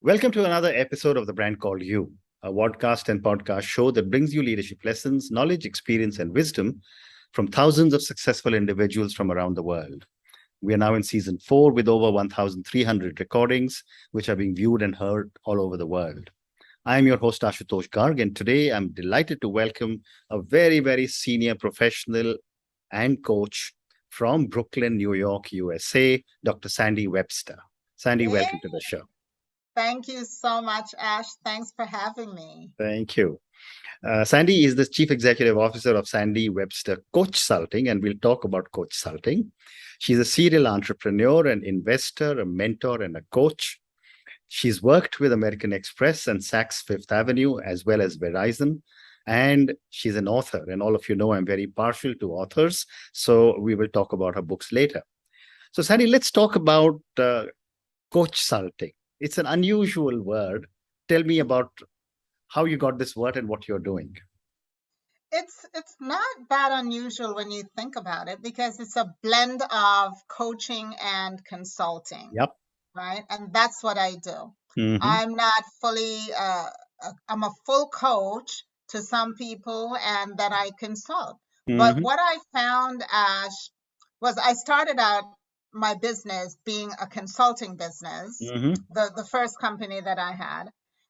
Welcome to another episode of The Brand Called You, a podcast and podcast show that brings you leadership lessons, knowledge, experience, and wisdom from thousands of successful individuals from around the world. We are now in season 4 with over 1,300 recordings, which are being viewed and heard all over the world. I am your host, Ashutosh Garg, and today I'm delighted to welcome a very, very senior professional and coach from Brooklyn, New York, USA, Dr. Sandi Webster. Sandi, Hey, welcome to the show. thank you so much, Ash. Thanks for having me. Thank you. Sandi is the Chief Executive Officer of Sandi Webster Coachsulting, and we'll talk about Coachsulting. She's a serial entrepreneur, an investor, a mentor, and a coach. She's worked with American Express and Saks Fifth Avenue, as well as Verizon. And she's an author. And all of you know I'm very partial to authors. So we will talk about her books later. So, Sandi, let's talk about Coachsulting. It's an unusual word. Tell me about how you got this word and what you're doing. It's not that unusual when you think about it because it's a blend of coaching and consulting. Yep. Right? And that's what I do. Mm-hmm. I'm not fully, I'm a full coach to some people and then I consult. But Mm-hmm. what I found, Ash, was I started out my business being a consulting business, Mm-hmm. the first company that I had.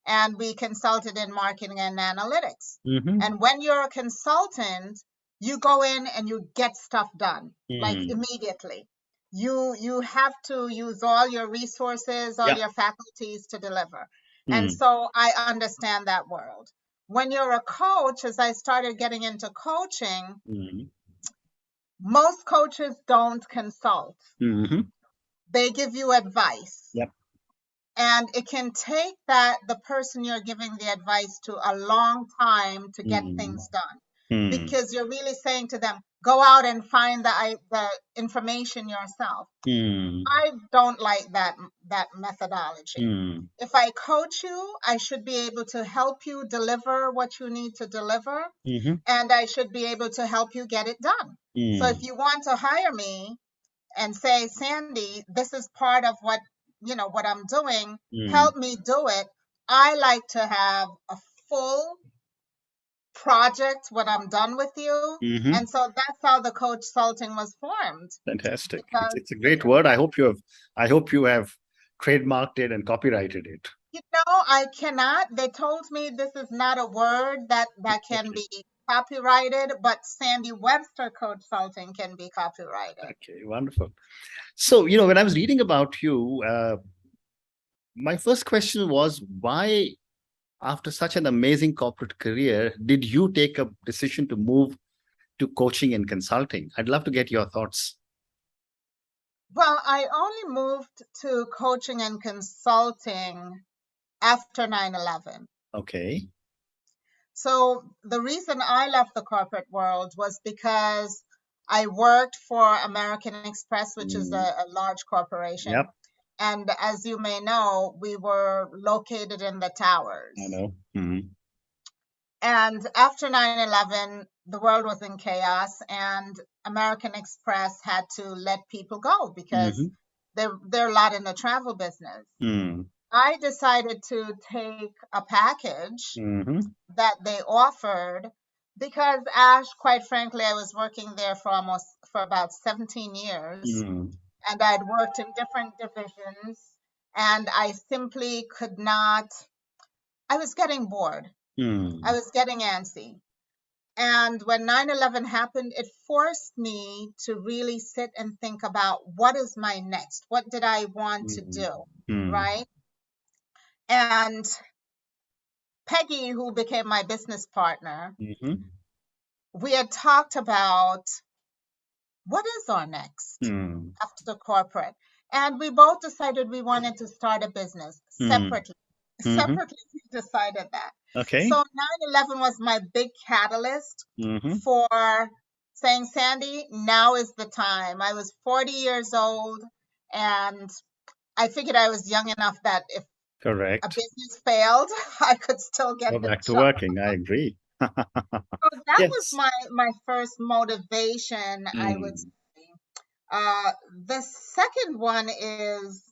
And we consulted in marketing and analytics. Mm-hmm. And when you're a consultant, you go in and you get stuff done, like immediately. You have to use all your resources, all your faculties to deliver. And so I understand that world. When you're a coach, as I started getting into coaching, most coaches don't consult. They give you advice. Yep. And it can take the person you're giving the advice to a long time to get things done. Because you're really saying to them, go out and find the information yourself. I don't like that methodology. If I coach you, I should be able to help you deliver what you need to deliver, and I should be able to help you get it done. So if you want to hire me and say, Sandi, this is part of what I'm doing, help me do it. I like to have a full project when I'm done with you. And so that's how the Coachsulting was formed. Fantastic. It's a great word. I hope you have trademarked it and copyrighted it. I cannot. They told me this is not a word that can be copyrighted, but Sandi Webster Coachsulting can be copyrighted. Okay, wonderful. So, when I was reading about you, my first question was, why, after such an amazing corporate career, did you take a decision to move to coaching and consulting? I'd love to get your thoughts. Well, I only moved to coaching and consulting after 9/11. Okay. So the reason I left the corporate world was because I worked for American Express, which is a large corporation. Yep. And as you may know, we were located in the towers. I know. And after 9/11, the world was in chaos, and American Express had to let people go because they're a lot in the travel business. I decided to take a package that they offered because, Ash, quite frankly, I was working there for about 17 years. And I'd worked in different divisions, and I simply could not, I was getting bored. I was getting antsy. And when 9/11 happened, it forced me to really sit and think about what is my next? What did I want to do, right? And Peggy, who became my business partner, we had talked about what is our next after the corporate. And we both decided we wanted to start a business separately. Separately, we decided that. Okay. So 9/11 was my big catalyst for saying, Sandi, now is the time. I was 40 years old, and I figured I was young enough that if Correct. a business failed, I could still get Go the back to job. working. I agree. So that was my first motivation, I would say. The second one is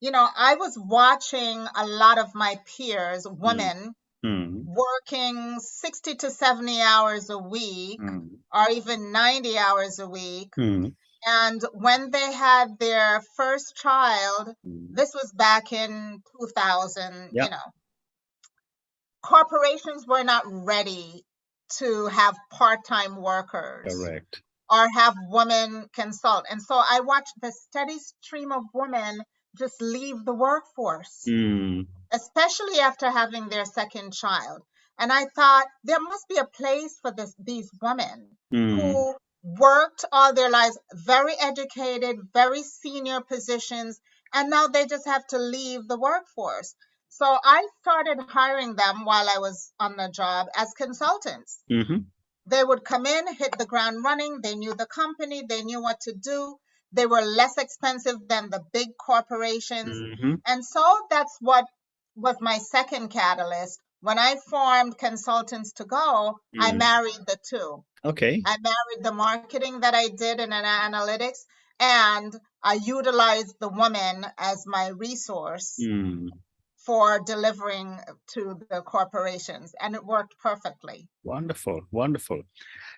I was watching a lot of my peers, women, working 60 to 70 hours a week, or even 90 hours a week. And when they had their first child, this was back in 2000, corporations were not ready to have part-time workers. Correct. Or have women consult. And so I watched the steady stream of women just leave the workforce, especially after having their second child. And I thought there must be a place for these women who worked all their lives, very educated, very senior positions, and now they just have to leave the workforce. So I started hiring them while I was on the job as consultants. They would come in, hit the ground running. They knew the company. They knew what to do. They were less expensive than the big corporations. And so that's what was my second catalyst. When I formed Consultants to Go, I married the two. Okay. I married the marketing that I did in analytics, and I utilized the woman as my resource for delivering to the corporations, and it worked perfectly. Wonderful, wonderful.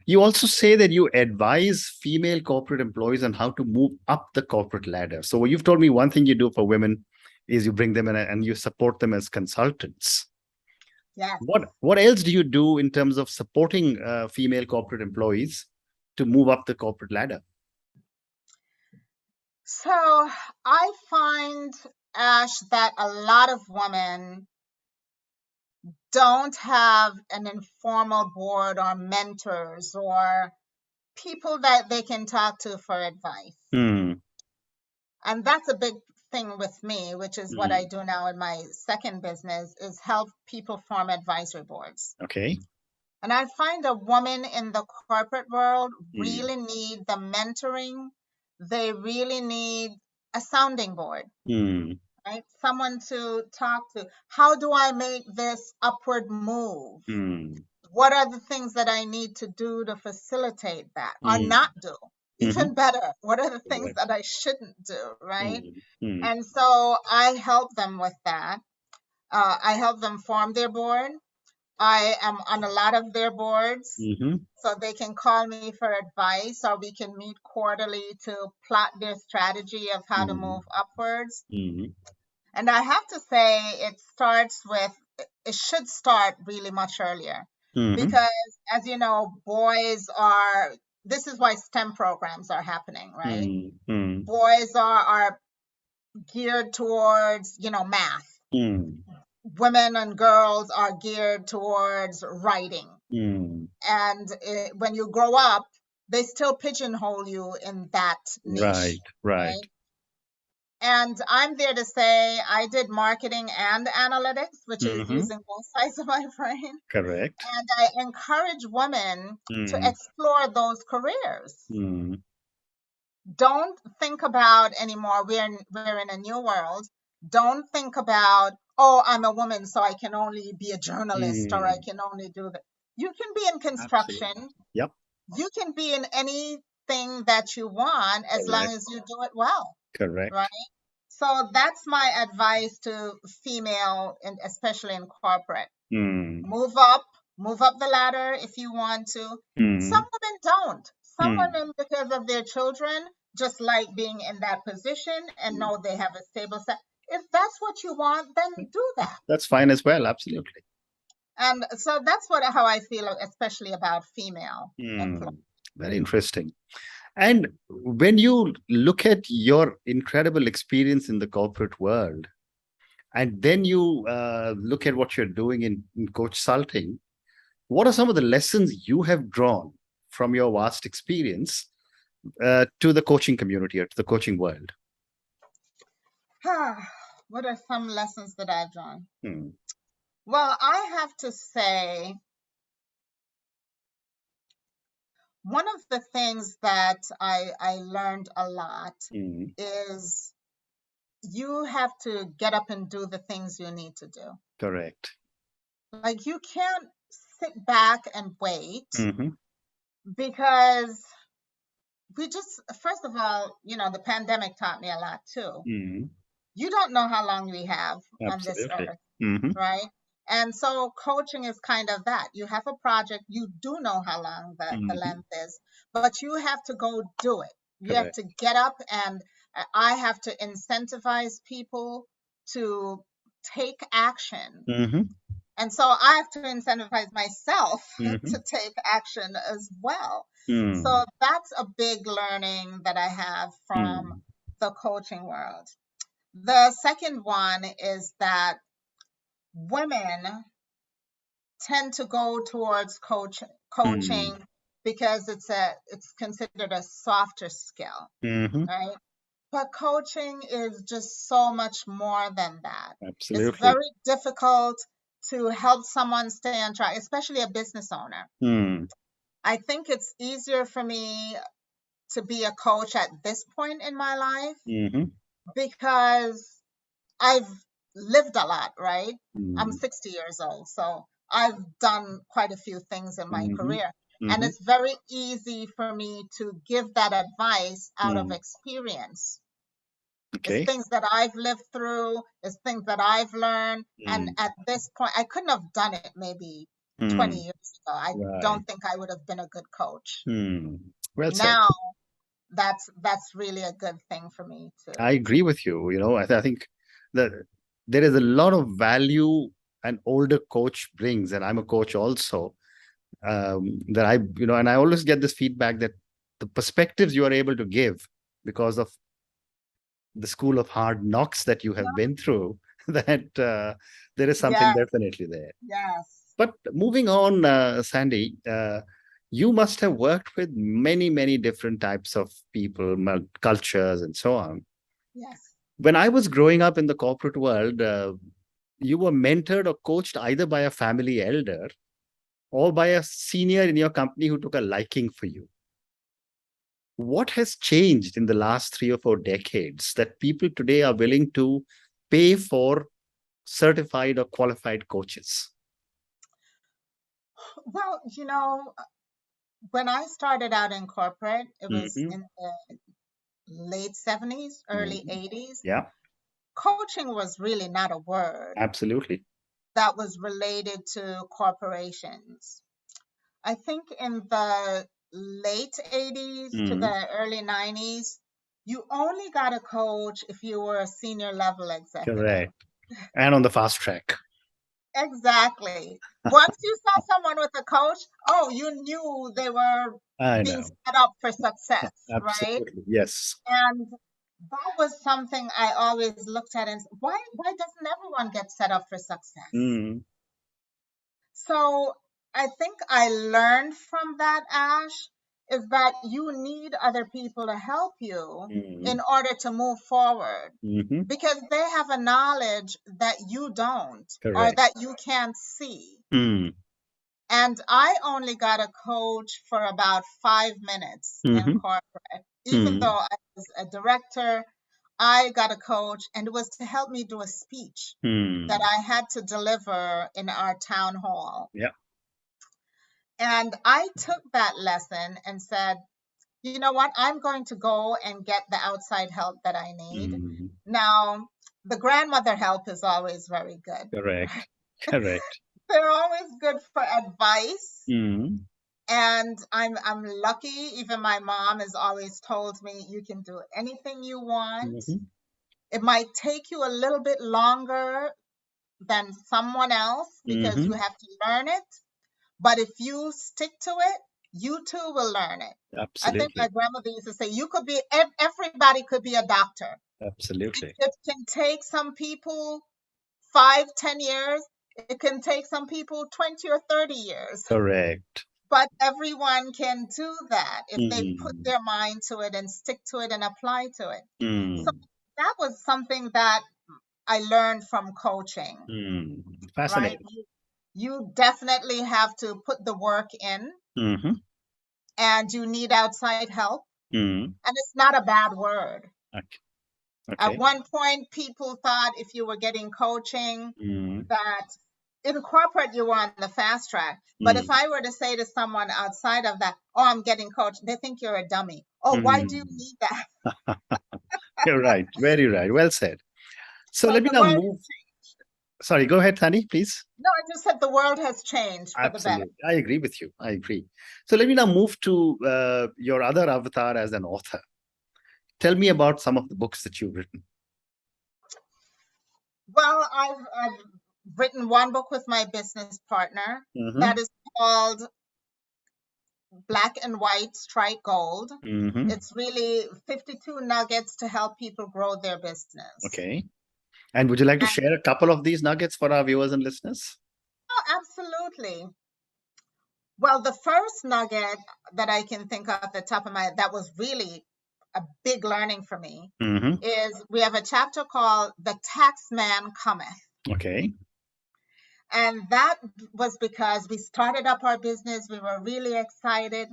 You also say that you advise female corporate employees on how to move up the corporate ladder. So you've told me one thing you do for women is you bring them in and you support them as consultants. Yeah. What else do you do in terms of supporting female corporate employees to move up the corporate ladder? So I find, Ash, that a lot of women don't have an informal board or mentors or people that they can talk to for advice. And that's a big thing with me, which is what I do now in my second business, is help people form advisory boards. Okay. And I find a woman in the corporate world really need the mentoring. They really need a sounding board. Right? Someone to talk to. How do I make this upward move? What are the things that I need to do to facilitate that or not do? Even better, what are the things that I shouldn't do, right? And so I help them with that. I help them form their board. I am on a lot of their boards, so they can call me for advice, or we can meet quarterly to plot their strategy of how to move upwards. And I have to say, it should start really much earlier. Because, as you know, this is why STEM programs are happening, right? Boys are geared towards, math. Women and girls are geared towards writing. And when you grow up, they still pigeonhole you in that niche. Right. And I'm there to say I did marketing and analytics, which is using both sides of my brain. Correct. And I encourage women to explore those careers. Don't think about anymore, we're in a new world. Don't think about, oh, I'm a woman, so I can only be a journalist or I can only do that. You can be in construction. Absolutely. Yep. You can be in anything that you want as long as you do it well. Correct. Right? So that's my advice to female, and especially in corporate. Move up the ladder if you want to. Some women don't. Some women, because of their children, just like being in that position and know they have a stable set. If that's what you want, then do that. That's fine as well. Absolutely. And so that's how I feel, especially about female employees. Very interesting. And when you look at your incredible experience in the corporate world, and then you look at what you're doing in Coachsulting, what are some of the lessons you have drawn from your vast experience to the coaching community or to the coaching world? What are some lessons that I've drawn? Well, I have to say, one of the things that I learned a lot is you have to get up and do the things you need to do. Correct. Like, you can't sit back and wait because first of all, the pandemic taught me a lot too. you don't know how long we have on this Absolutely. earth, right? And so coaching is kind of that. You have a project, you do know how long the length is, but you have to go do it. You have to get up, and I have to incentivize people to take action. And so I have to incentivize myself to take action as well. So that's a big learning that I have from the coaching world. The second one is that women tend to go towards coaching because it's considered a softer skill, right? But coaching is just so much more than that. Absolutely. It's very difficult to help someone stay on track, especially a business owner. I think it's easier for me to be a coach at this point in my life because I've lived a lot, right? I'm 60 years old, so I've done quite a few things in my career. And it's very easy for me to give that advice out of experience. Okay. It's things that I've lived through, it's things that I've learned. And at this point, I couldn't have done it maybe 20 years ago. I don't think I would have been a good coach. Well said. Now, that's really a good thing for me too. I agree with you. I think that there is a lot of value an older coach brings, and I'm a coach also. That and I always get this feedback that the perspectives you are able to give because of the school of hard knocks that you have been through, that there is something definitely there. Yes. But moving on, Sandi, you must have worked with many, many different types of people, cultures, and so on. Yes. When I was growing up in the corporate world, you were mentored or coached either by a family elder or by a senior in your company who took a liking for you. What has changed in the last 3 or 4 decades that people today are willing to pay for certified or qualified coaches? Well, when I started out in corporate, it was in the late 70s, early 80s. Yeah. Coaching was really not a word. Absolutely. That was related to corporations. I think in the late 80s to the early 90s, you only got a coach if you were a senior level executive. Correct. And on the fast track. Exactly. Once you saw someone with a coach, you knew they were being set up for success, Absolutely. right? Yes. And that was something I always looked at and said, why doesn't everyone get set up for success? So I think I learned from that, Ash, is that you need other people to help you in order to move forward because they have a knowledge that you don't or that you can't see. And I only got a coach for about 5 minutes in corporate. Even though I was a director, I got a coach, and it was to help me do a speech that I had to deliver in our town hall. Yeah. And I took that lesson and said, you know what? I'm going to go and get the outside help that I need. Now, the grandmother help is always very good. Correct. Correct. They're always good for advice. And I'm lucky. Even my mom has always told me you can do anything you want. It might take you a little bit longer than someone else because you have to learn it. But if you stick to it, you too will learn it. Absolutely. I think my grandmother used to say, everybody could be a doctor. Absolutely. It can take some people 5, 10 years. It can take some people 20 or 30 years. Correct. But everyone can do that if they put their mind to it and stick to it and apply to it. So that was something that I learned from coaching. Fascinating. Right? You definitely have to put the work in, and you need outside help. And it's not a bad word. Okay. At one point, people thought if you were getting coaching that in corporate you were on the fast track. But if I were to say to someone outside of that, I'm getting coached, they think you're a dummy. Why do you need that? You're right. Very right. Well said. So let me now move. Sorry, go ahead, Sandi, please. No, I just said the world has changed for the better. I agree with you. I agree. So let me now move to your other avatar as an author. Tell me about some of the books that you've written. Well, I've written one book with my business partner that is called Black and White Strike Gold. It's really 52 nuggets to help people grow their business. Okay. And would you like to share a couple of these nuggets for our viewers and listeners? Oh, absolutely. Well, the first nugget that I can think of at the top of my head that was really a big learning for me is we have a chapter called The Tax Man Cometh. Okay. And that was because we started up our business. We were really excited.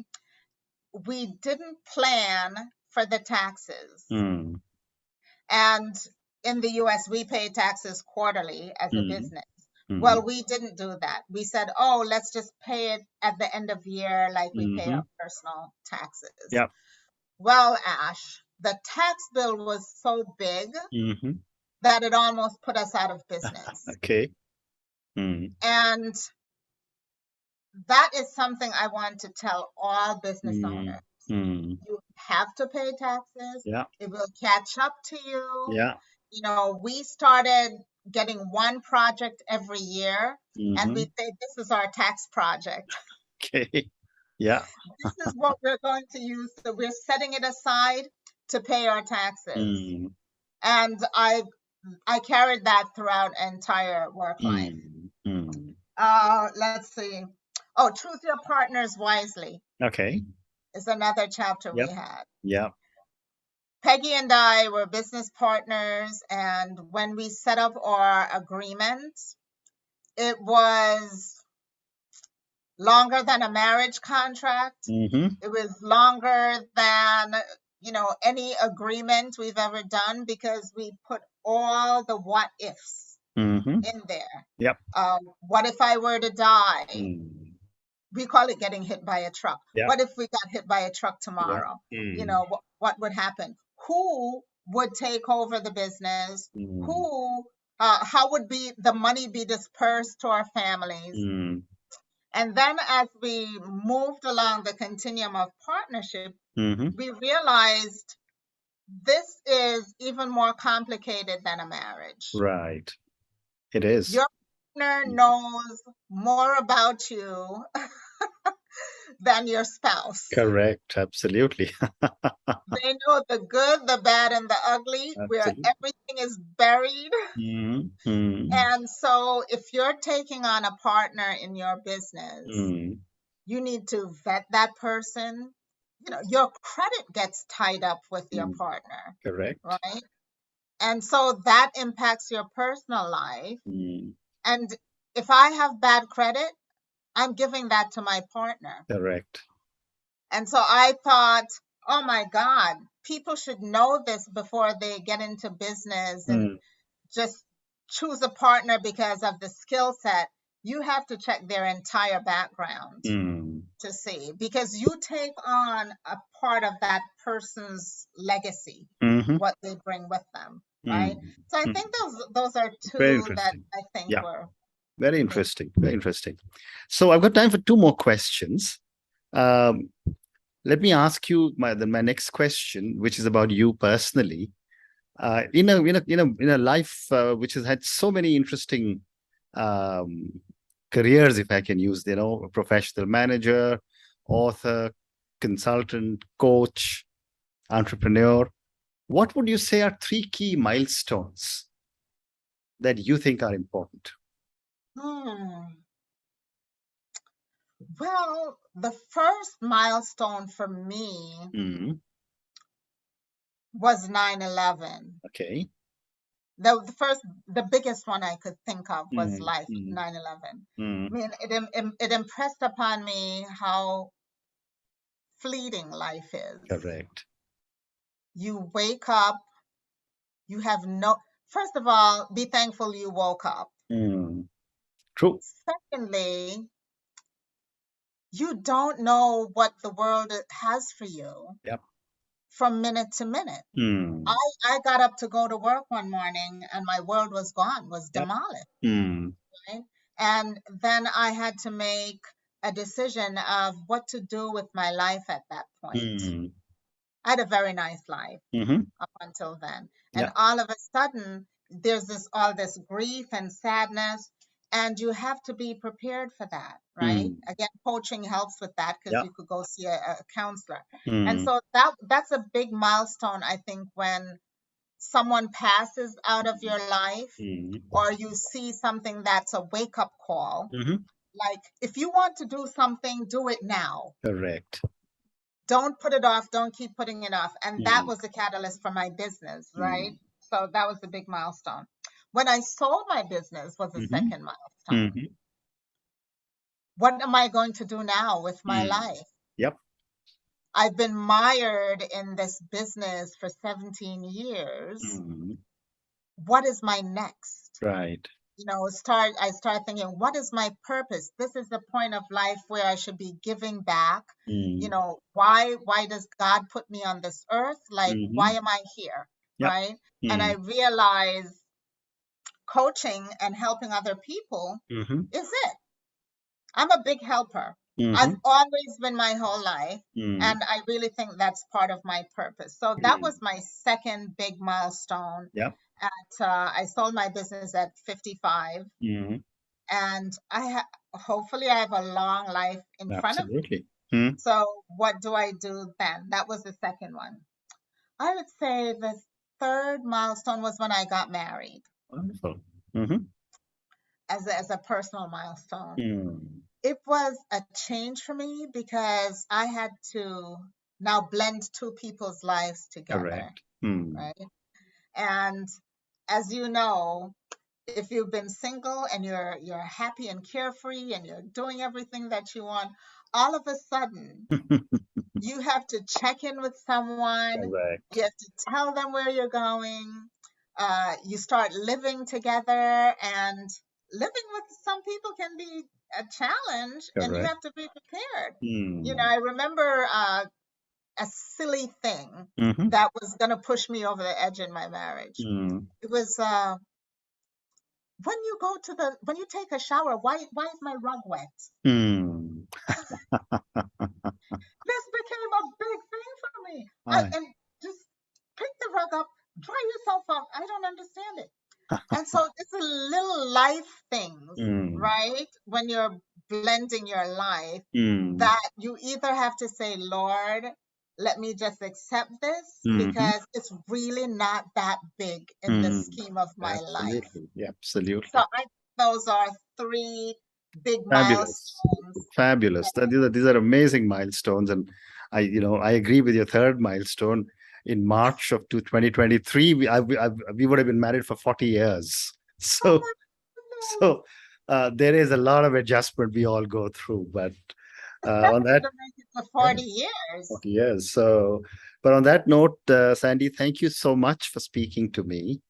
We didn't plan for the taxes. And in the US, we pay taxes quarterly as a business. Well, we didn't do that. We said, oh, let's just pay it at the end of the year like we pay our personal taxes. Yeah. Well, Ash, the tax bill was so big that it almost put us out of business. Okay. And that is something I want to tell all business owners. You have to pay taxes. Yeah. It will catch up to you. Yeah. You know, we started getting one project every year, and we say this is our tax project. Okay. Yeah. This is what we're going to use. So we're setting it aside to pay our taxes. And I carried that throughout entire work life. Let's see. Oh, Choose Your Partners Wisely. Okay. Is another chapter we had. Yeah. Peggy and I were business partners, and when we set up our agreement, it was longer than a marriage contract. It was longer than, you know, any agreement we've ever done because we put all the what ifs in there. Yep. What if I were to die? We call it getting hit by a truck. Yeah. What if we got hit by a truck tomorrow? You know, what would happen? Who would take over the business? Who, how would the money be dispersed to our families? And then as we moved along the continuum of partnership, we realized this is even more complicated than a marriage. Right. It is. Your partner knows more about you than your spouse. Correct. Absolutely. They know the good, the bad, and the ugly, where everything is buried. And so if you're taking on a partner in your business, you need to vet that person. You know, your credit gets tied up with your partner. Correct. Right? And so that impacts your personal life. And if I have bad credit, I'm giving that to my partner. Correct. And so I thought, oh my God, people should know this before they get into business and just choose a partner because of the skill set. You have to check their entire background to see, because you take on a part of that person's legacy, what they bring with them, right? So I think those are two that I think were very interesting. Very interesting. So I've got time for two more questions. Let me ask you my next question, which is about you personally. In a life which has had so many interesting careers, if I can use, a professional manager, author, consultant, coach, entrepreneur, what would you say are 3 key milestones that you think are important? Well, the first milestone for me was 9/11. Okay. The biggest one I could think of was 9/11. I mean, it impressed upon me how fleeting life is. Correct. You wake up, you have first of all, be thankful you woke up. True. Secondly, you don't know what the world has for you. Yep. from minute to minute. I got up to go to work one morning and my world was gone, was demolished. Right? And then I had to make a decision of what to do with my life at that point. I had a very nice life up until then. And all of a sudden, there's all this grief and sadness, and you have to be prepared for that, right? Again, coaching helps with that because you could go see a counselor. And so that's a big milestone, I think, when someone passes out of your life or you see something that's a wake-up call. Like, if you want to do something, do it now. Correct. Don't put it off. Don't keep putting it off. And that was the catalyst for my business, right? So that was the big milestone. When I sold my business was the second milestone. What am I going to do now with my life? Yep. I've been mired in this business for 17 years. What is my next? Right. You know, I start thinking, what is my purpose? This is the point of life where I should be giving back. You know, why does God put me on this earth? Like, why am I here? Right? And I realize coaching and helping other people is it. I'm a big helper. I've always been my whole life. And I really think that's part of my purpose. So that was my second big milestone. I sold my business at 55. And hopefully I have a long life in front of me. So what do I do then? That was the second one. I would say the third milestone was when I got married. Wonderful. As a personal milestone. It was a change for me because I had to now blend two people's lives together. Correct. Right? And as you know, if you've been single and you're happy and carefree and you're doing everything that you want, all of a sudden you have to check in with someone. Correct. You have to tell them where you're going. You start living together, and living with some people can be a challenge. Correct. And you have to be prepared. You know, I remember a silly thing that was going to push me over the edge in my marriage. It was when you take a shower, why is my rug wet? This became a big thing for me. And just pick the rug up, dry yourself off. I don't understand it. And so it's a little life things, right? When you're blending your life, that you either have to say, Lord, let me just accept this because it's really not that big in the scheme of my life. Yeah, absolutely. So those are three big milestones. Fabulous. These are amazing milestones. And I agree with your third milestone. In March of 2023, we would have been married for 40 years. So there is a lot of adjustment we all go through. But on that, for 40 years. 40 years. So, but on that note, Sandi, thank you so much for speaking to me.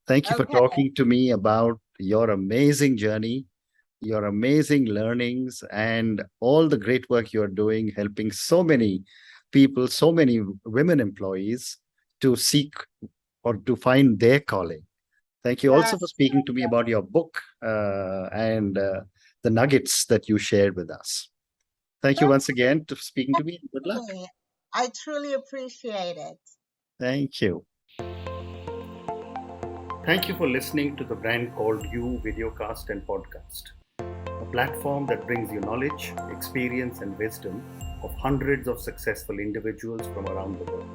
Thank you for talking to me about your amazing journey, your amazing learnings, and all the great work you're doing, helping so many people, so many women employees to seek or to find their calling. Thank you also for speaking to me about your book and the nuggets that you shared with us. Thank you once again for speaking to me. Good luck. I truly appreciate it. Thank you. Thank you for listening to the Brand Called You videocast and podcast, a platform that brings you knowledge, experience, and wisdom of hundreds of successful individuals from around the world.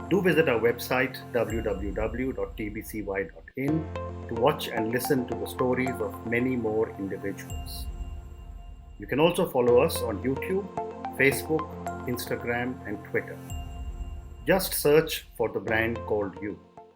Do visit our website www.tbcy.in to watch and listen to the stories of many more individuals. You can also follow us on YouTube, Facebook, Instagram, and Twitter. Just search for the Brand Called You.